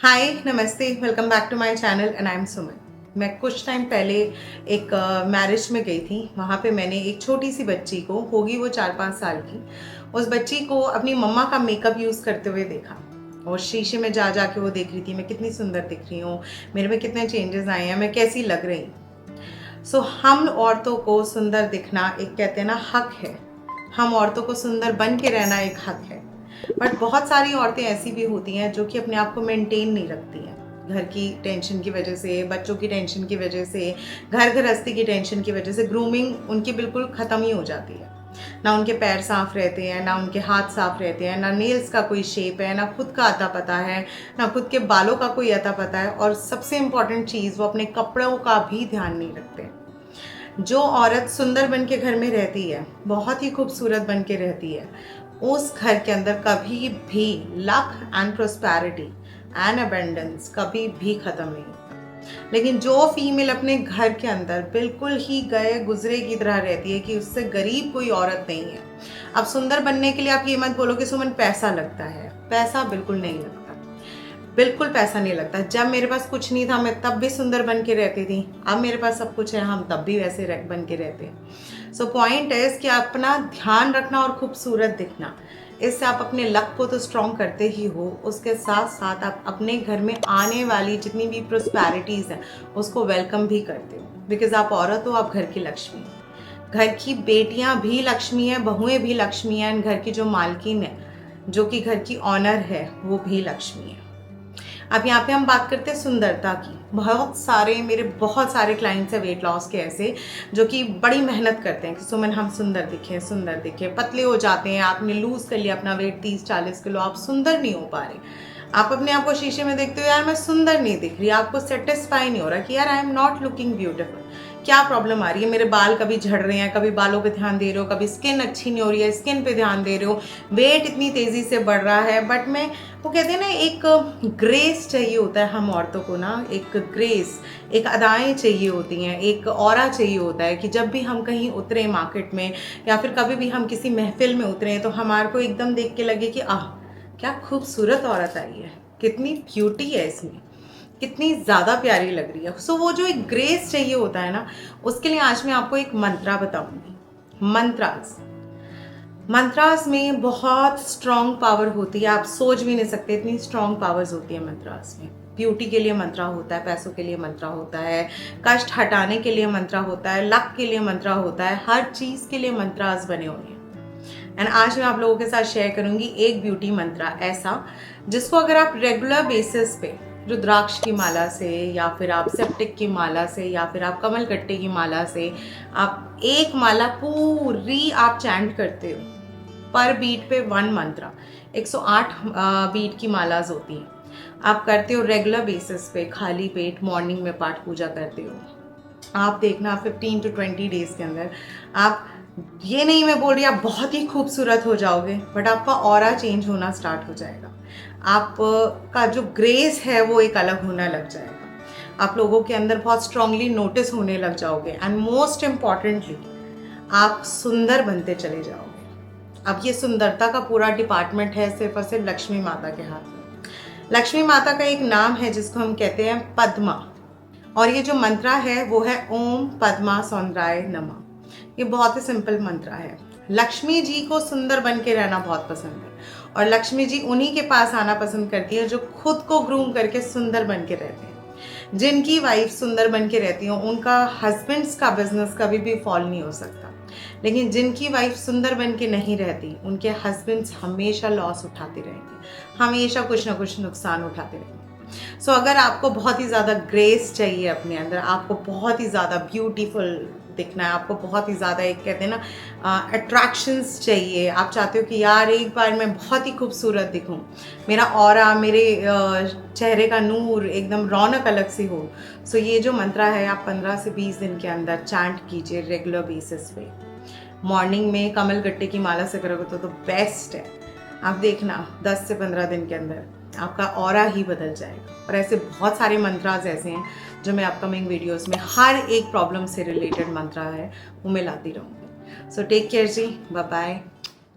हाय नमस्ते, welcome back to my channel and I am Suman. मैं कुछ टाइम पहले एक मैरिज में गई थी। वहाँ पे मैंने एक छोटी सी बच्ची को, होगी वो 4-5 साल की, उस बच्ची को अपनी मम्मा का मेकअप यूज़ करते हुए देखा। और शीशे में जा जा के वो देख रही थी मैं कितनी सुंदर दिख रही हूँ, मेरे में कितने चेंजेस आए हैं, मैं कैसी लग रही हूँ। सो हम औरतों को सुंदर दिखना एक, कहते हैं ना, हक है। हम औरतों को सुंदर बन के रहना एक हक है। बट बहुत सारी औरतें ऐसी भी होती हैं जो कि अपने आप को मेंटेन नहीं रखती हैं, घर की टेंशन की वजह से, बच्चों की टेंशन की वजह से, घर गृहस्थी की टेंशन की वजह से ग्रूमिंग उनकी बिल्कुल ख़त्म ही हो जाती है। ना उनके पैर साफ रहते हैं, ना उनके हाथ साफ रहते हैं, ना नेल्स का कोई शेप है, ना खुद का अता पता है, ना खुद के बालों का कोई अता पता है, और सबसे इम्पॉर्टेंट चीज़, वो अपने कपड़ों का भी ध्यान नहीं रखते। जो औरत सुंदर बन के घर में रहती है, बहुत ही खूबसूरत बन के रहती है, उस घर के अंदर कभी भी luck and prosperity and abundance कभी भी ख़त्म नहीं होता। लेकिन जो फीमेल अपने घर के अंदर बिल्कुल ही गए गुजरे की तरह रहती है कि उससे गरीब कोई औरत नहीं है। अब सुंदर बनने के लिए आप ये मत बोलो कि सुमन पैसा लगता है, पैसा बिल्कुल नहीं लगता, बिल्कुल पैसा नहीं लगता। जब मेरे पास कुछ नहीं था मैं तब भी सुंदर बन के रहती थी, अब मेरे पास सब कुछ है, हम तब भी वैसे बन के रहते हैं। सो पॉइंट है कि अपना ध्यान रखना और खूबसूरत दिखना, इससे आप अपने लक को तो स्ट्रॉन्ग करते ही हो, उसके साथ साथ आप अपने घर में आने वाली जितनी भी प्रोस्पैरिटीज़ हैं उसको वेलकम भी करते हो। बिकॉज आप औरत हो, आप घर की लक्ष्मी हो। घर की बेटियां भी लक्ष्मी हैं, बहुएं भी लक्ष्मी हैं, घर की जो मालकिन है, जो कि घर की ऑनर है, वो भी लक्ष्मी है। अब यहाँ पे हम बात करते हैं सुंदरता की। बहुत सारे क्लाइंट्स हैं वेट लॉस के ऐसे, जो कि बड़ी मेहनत करते हैं कि सुमन हम सुंदर दिखें, पतले हो जाते हैं, आपने लूज़ कर लिया अपना वेट 30-40 किलो, आप सुंदर नहीं हो पा रहे। आप अपने आप को शीशे में देखते हो, यार मैं सुंदर नहीं दिख रही, आपको सेटिस्फाई नहीं हो रहा कि यार I am not looking beautiful. क्या प्रॉब्लम आ रही है, मेरे बाल कभी झड़ रहे हैं, कभी बालों पे ध्यान दे रहे हो, कभी स्किन अच्छी नहीं हो रही है, स्किन पे ध्यान दे रहे हो, वेट इतनी तेज़ी से बढ़ रहा है। बट मैं, वो कहते हैं ना, एक ग्रेस चाहिए होता है हम औरतों को ना, एक ग्रेस, एक अदाएँ चाहिए होती हैं, एक ऑरा चाहिए होता है कि जब भी हम कहीं उतरे मार्केट में, या फिर कभी भी हम किसी महफिल में उतरे, तो हमारे को एकदम देख के लगे कि आह क्या खूबसूरत औरत आई है, कितनी ब्यूटी है इसमें, कितनी ज़्यादा प्यारी लग रही है। सो वो जो एक ग्रेस चाहिए होता है ना, उसके लिए आज मैं आपको एक मंत्रा बताऊंगी। मंत्रास में बहुत स्ट्रॉन्ग पावर होती है, आप सोच भी नहीं सकते इतनी स्ट्रॉन्ग पावर्स होती है मंत्रास में। ब्यूटी के लिए मंत्रा होता है, पैसों के लिए मंत्रा होता है, कष्ट हटाने के लिए मंत्रा होता है, लक के लिए मंत्रा होता है, हर चीज़ के लिए मंत्रास बने हुए हैं। एंड आज मैं आप लोगों के साथ शेयर करूंगी एक ब्यूटी मंत्रा ऐसा, जिसको अगर आप रेगुलर बेसिस पे रुद्राक्ष की माला से, या फिर आप सेप्टिक की माला से, या फिर आप कमल कट्टे की माला से, आप एक माला पूरी आप चैंट करते हो, पर बीट पे 1 मंत्रा, 108 बीट की मालाज होती हैं, आप करते हो रेगुलर बेसिस पे, खाली पेट मॉर्निंग में पाठ पूजा करते हो, आप देखना 15 to 20 डेज के अंदर आप, ये नहीं मैं बोल रही आप बहुत ही खूबसूरत हो जाओगे, बट आपका ऑरा चेंज होना स्टार्ट हो जाएगा। आप का जो ग्रेस है वो एक अलग होना लग जाएगा, आप लोगों के अंदर बहुत स्ट्रांगली नोटिस होने लग जाओगे, एंड मोस्ट इम्पॉर्टेंटली आप सुंदर बनते चले जाओगे। अब ये सुंदरता का पूरा डिपार्टमेंट है सिर्फ और सिर्फ लक्ष्मी माता के हाथ में। लक्ष्मी माता का एक नाम है जिसको हम कहते हैं पद्मा, और ये जो मंत्रा है वो है ओम पद्मा सौंदराय नमः। ये बहुत ही सिंपल मंत्रा है। लक्ष्मी जी को सुंदर बन के रहना बहुत पसंद है, और लक्ष्मी जी उन्हीं के पास आना पसंद करती है जो खुद को ग्रूम करके सुंदर बन के रहते हैं। जिनकी वाइफ सुंदर बन के रहती हो, उनका हस्बैंड्स का बिजनेस कभी भी फॉल नहीं हो सकता। लेकिन जिनकी वाइफ सुंदर बन के नहीं रहती, उनके हस्बैंड्स हमेशा लॉस उठाते रहेंगे, हमेशा कुछ ना कुछ नुकसान उठाते रहेंगे। सो अगर आपको बहुत ही ज़्यादा ग्रेस चाहिए अपने अंदर, आपको बहुत ही ज़्यादा ब्यूटीफुल दिखना है, आपको बहुत ही ज़्यादा, एक कहते हैं ना, अट्रैक्शंस चाहिए, आप चाहते हो कि यार एक बार मैं बहुत ही खूबसूरत दिखूं, मेरा ऑरा, मेरे चेहरे का नूर एकदम रौनक अलग सी हो, सो ये जो मंत्रा है आप 15 से 20 दिन के अंदर चैंट कीजिए रेगुलर बेसिस पे। मॉर्निंग में कमल गट्टे की माला से करोगे तो बेस्ट है। आप देखना 10 से 15 दिन के अंदर आपका ऑरा ही बदल जाएगा। और ऐसे बहुत सारे मंत्रास ऐसे हैं जो मैं अपकमिंग वीडियोस में हर एक प्रॉब्लम से रिलेटेड मंत्रा है वो मैं लाती रहूँगी। सो टेक केयर जी, बाय बाय।